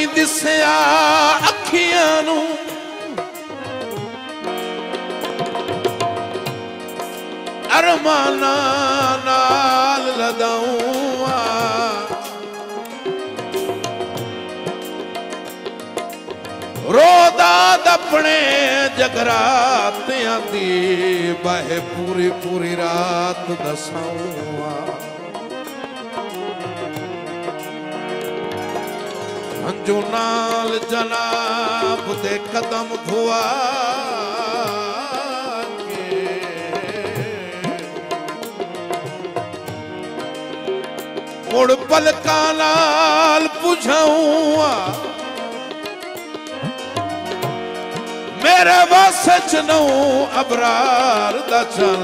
नहीं दिसया अखियां नू अरमाना नाल लदाऊं रोदा दपने जगरातियां दी बहे पूरी पूरी रात दसाऊं हंजू नाल जनाब दे कदम धुआ मुड़ पलका नाल पुछाऊं मेरे वासे च नऊ अबरार दा चल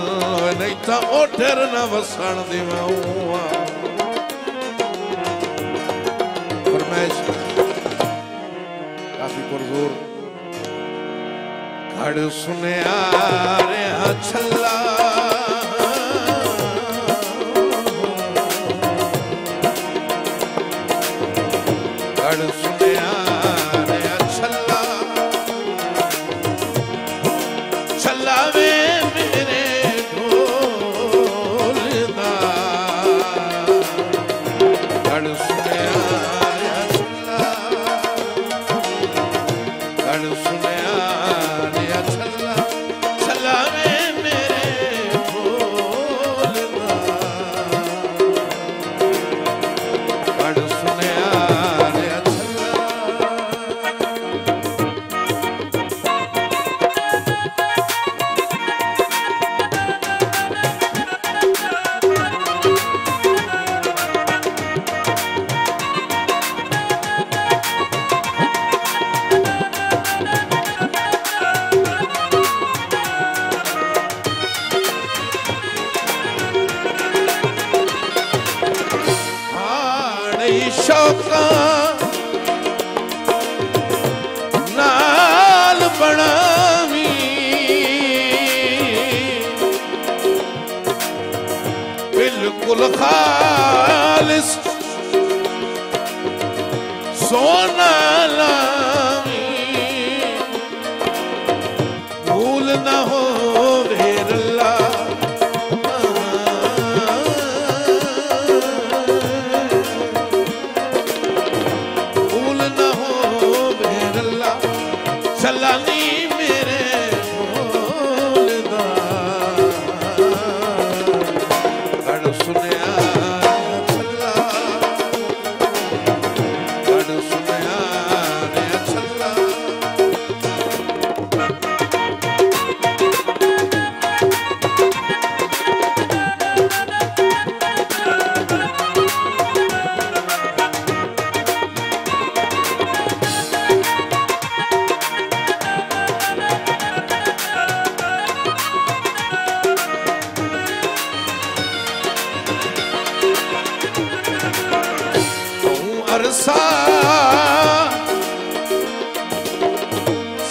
नहीं तो ओठर न वसन दिवाऊं फरमाइश काफी पुरजोर घड़ सुनिया रे छल्ला घड़ सुनिया रे छल्ला छल्ला वे मेरे ढोल दा घड़ सुनिया रे छल्ला घड़ सुनिया रे छल्ला छल्ला वे मेरे ढोल दा घड़ सुनिया शौका नाल बनावी बिल्कुल खालिस सोना लावी भूल न हो भेरला चलानी मेरे ढोल दा घड़ सुनिया छल्ला घड़ सुनिया रे छल्ला अरसा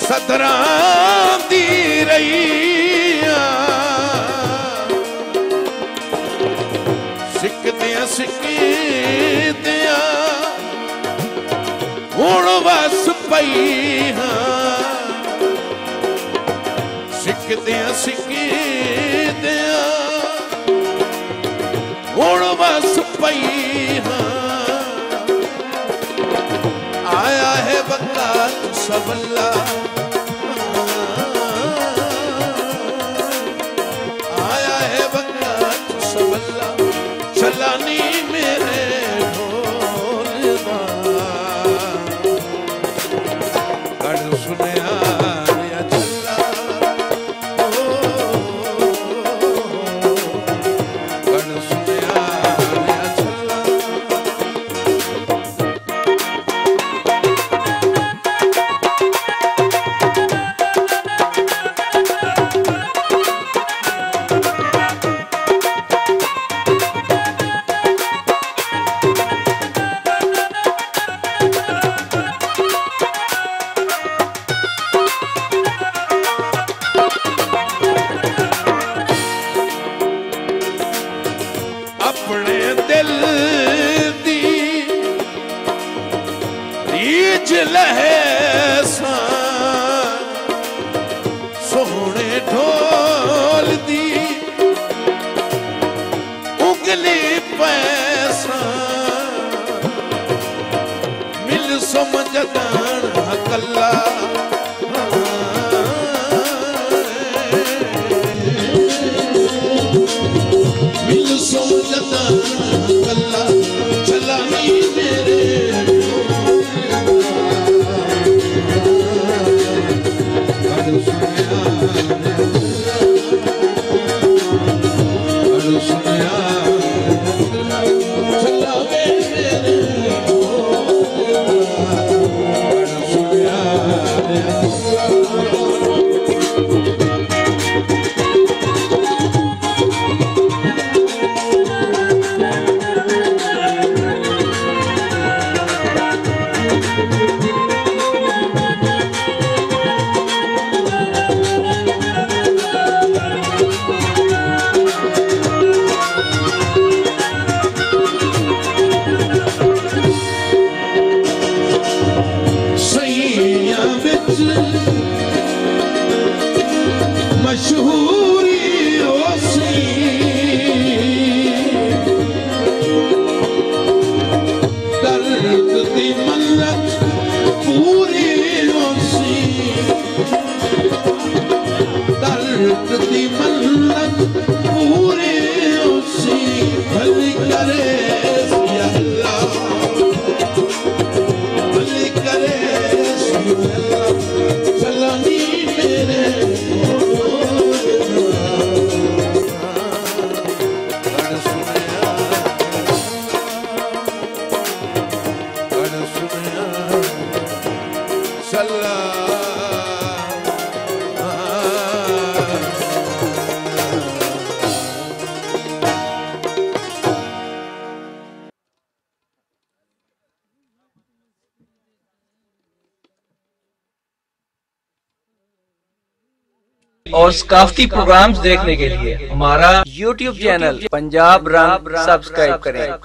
सदरां दी रही सिकदियां सिकदियां हुण वस पई सिकदियां सिकदियां हुण वस पई आया है बंदा सबल्ला आया है बंदा सबल्ला चलानी मेरे ढोल दा घड़ सुनिया रे छल्ला घड़ सुनिया रे छल्ला सोहने ढोल दी उंगली पैसा मिल समझदान कल्ला मिल समझदान कल्ला चला नहीं मेरे मशहूरी ओसी दर्द दी मन्नत पूरी ओसी दर्द दी मन्नत पूरी ओसी भली करे या अल्लाह भली करे या अल्लाह सलामी मेरे और सकाफती प्रोग्राम्स देखने के लिए हमारा YouTube चैनल पंजाब रंग सब्सक्राइब करें।